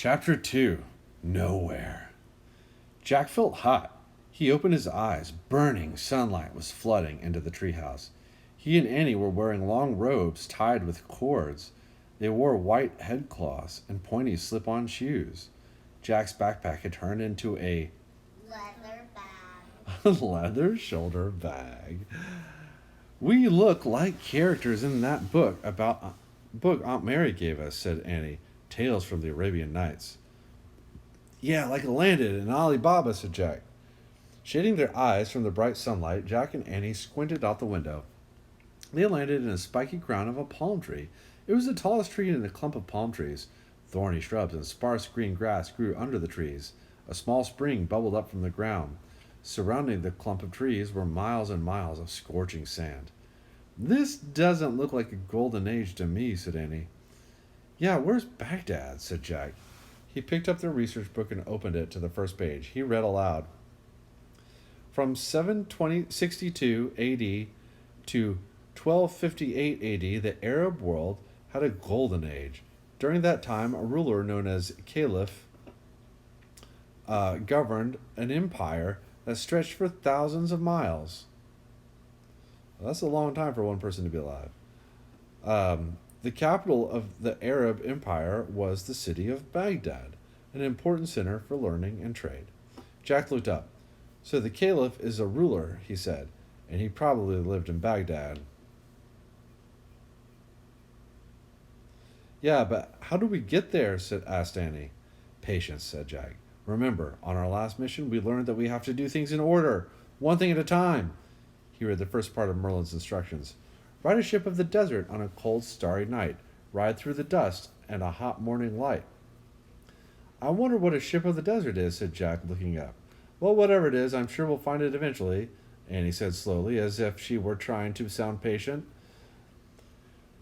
Chapter 2. Nowhere. Jack felt hot. He opened his eyes. Burning sunlight was flooding into the treehouse. He and Annie were wearing long robes tied with cords. They wore white headcloths and pointy slip-on shoes. Jack's backpack had turned into a leather bag. leather shoulder bag. We look like characters in that book Aunt Mary gave us, said Annie. Tales from the Arabian Nights. Yeah, like Landed and Alibaba, said Jack. Shading their eyes from the bright sunlight, Jack and Annie squinted out the window. They landed in a spiky crown of a palm tree. It was the tallest tree in a clump of palm trees. Thorny shrubs and sparse green grass grew under the trees. A small spring bubbled up from the ground. Surrounding the clump of trees were miles and miles of scorching sand. This doesn't look like a golden age to me, said Annie. Yeah, where's Baghdad? Said Jack. He picked up the research book and opened it to the first page. He read aloud. From 762 AD to 1258 AD, the Arab world had a golden age. During that time, a ruler known as Caliph governed an empire that stretched for thousands of miles. Well, that's a long time for one person to be alive. The capital of the Arab Empire was the city of Baghdad, an important center for learning and trade. Jack looked up. So the Caliph is a ruler, he said, and he probably lived in Baghdad. Yeah, but how do we get there? Asked Annie. Patience, said Jack. Remember, on our last mission, we learned that we have to do things in order, one thing at a time. He read the first part of Merlin's instructions. Ride a ship of the desert on a cold, starry night. Ride through the dust and a hot morning light. I wonder what a ship of the desert is, said Jack, looking up. Well, whatever it is, I'm sure we'll find it eventually, Annie said slowly, as if she were trying to sound patient.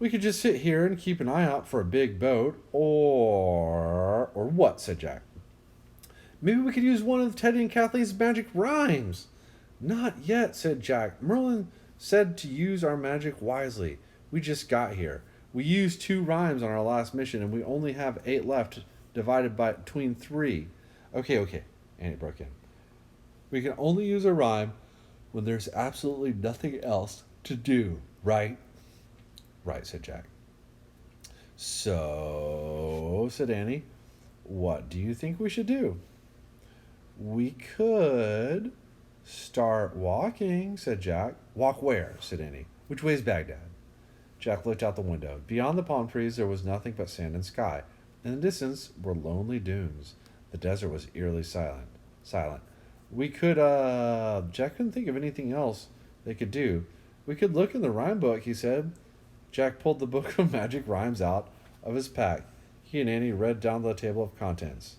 We could just sit here and keep an eye out for a big boat, or what, said Jack. Maybe we could use one of Teddy and Kathleen's magic rhymes. Not yet, said Jack. Merlin said to use our magic wisely. We just got here. We used 2 rhymes on our last mission, and we only have 8 left, divided between 3. Okay, Annie broke in. We can only use a rhyme when there's absolutely nothing else to do, right? Right, said Jack. So, said Annie, what do you think we should do? We could start walking, said Jack. Walk where? Said Annie. Which way is Baghdad? Jack looked out the window. Beyond the palm trees there was nothing but sand and sky. In the distance were lonely dunes. The desert was eerily silent. We could, Jack couldn't think of anything else they could do. We could look in the rhyme book, he said. Jack pulled the book of magic rhymes out of his pack. He and Annie read down the table of contents.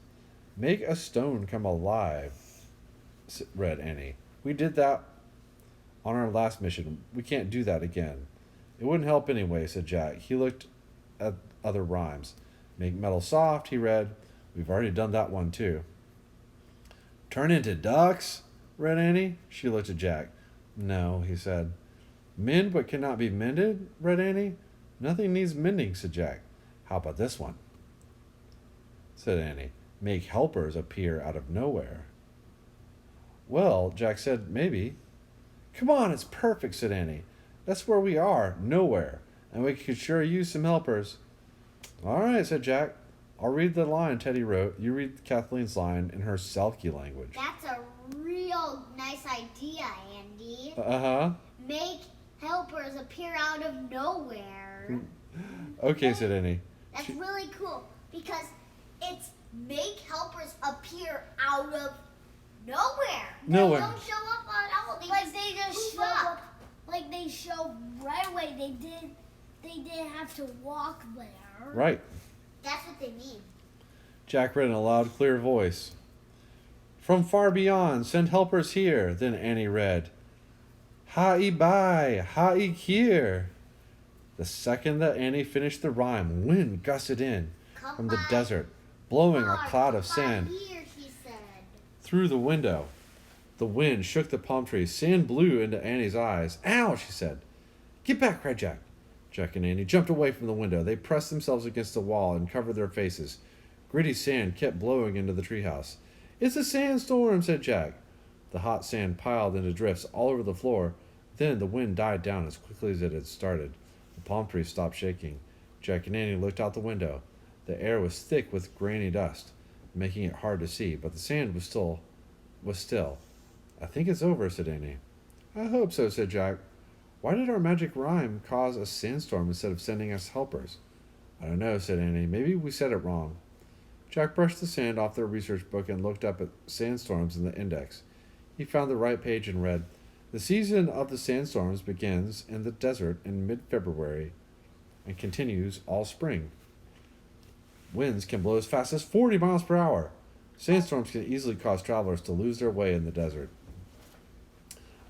Make a stone come alive, read Annie. We did that on our last mission. We can't do that again. It wouldn't help anyway, said Jack. He looked at other rhymes. Make metal soft, he read. We've already done that one too. Turn into ducks, read Annie. She looked at Jack. No, he said. Mend what cannot be mended, read Annie. Nothing needs mending, said Jack. How about this one? Said Annie. Make helpers appear out of nowhere. Well, Jack said, maybe. Come on, it's perfect, said Annie. That's where we are, nowhere, and we could sure use some helpers. All right, said Jack. I'll read the line Teddy wrote. You read Kathleen's line in her Selkie language. That's a real nice idea, Andy. Uh-huh. Make helpers appear out of nowhere. Okay, said Annie. That's really cool because it's make helpers appear out of nowhere. Nowhere. They don't show up on all. They just show up. Like they show right away. They didn't have to walk there. Right. That's what they mean. Jack read in a loud, clear voice. From far beyond, send helpers here. Then Annie read, Ha-i bai, ha-i here. The second that Annie finished the rhyme, wind gusted in from the desert, blowing a cloud of sand here, he said. Through the window. The wind shook the palm trees. Sand blew into Annie's eyes. Ow, she said. Get back, cried Jack. Jack and Annie jumped away from the window. They pressed themselves against the wall and covered their faces. Gritty sand kept blowing into the treehouse. It's a sandstorm, said Jack. The hot sand piled into drifts all over the floor. Then the wind died down as quickly as it had started. The palm trees stopped shaking. Jack and Annie looked out the window. The air was thick with grainy dust, making it hard to see, but the sand was still. I think it's over, said Annie. I hope so, said Jack. Why did our magic rhyme cause a sandstorm instead of sending us helpers? I don't know, said Annie. Maybe we said it wrong. Jack brushed the sand off their research book and looked up at sandstorms in the index. He found the right page and read, The season of the sandstorms begins in the desert in mid-February and continues all spring. Winds can blow as fast as 40 miles per hour. Sandstorms can easily cause travelers to lose their way in the desert.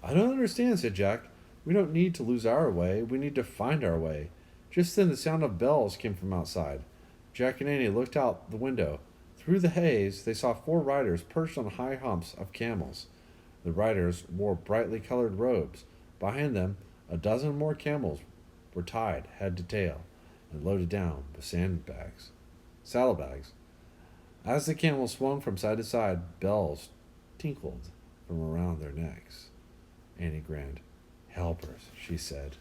I don't understand, said Jack. We don't need to lose our way. We need to find our way. Just then the sound of bells came from outside. Jack and Annie looked out the window. Through the haze, they saw 4 riders perched on high humps of camels. The riders wore brightly colored robes. Behind them, a dozen more camels were tied head to tail and loaded down with saddlebags. As the camels swung from side to side, bells tinkled from around their necks. Annie grinned. Helpers, she said.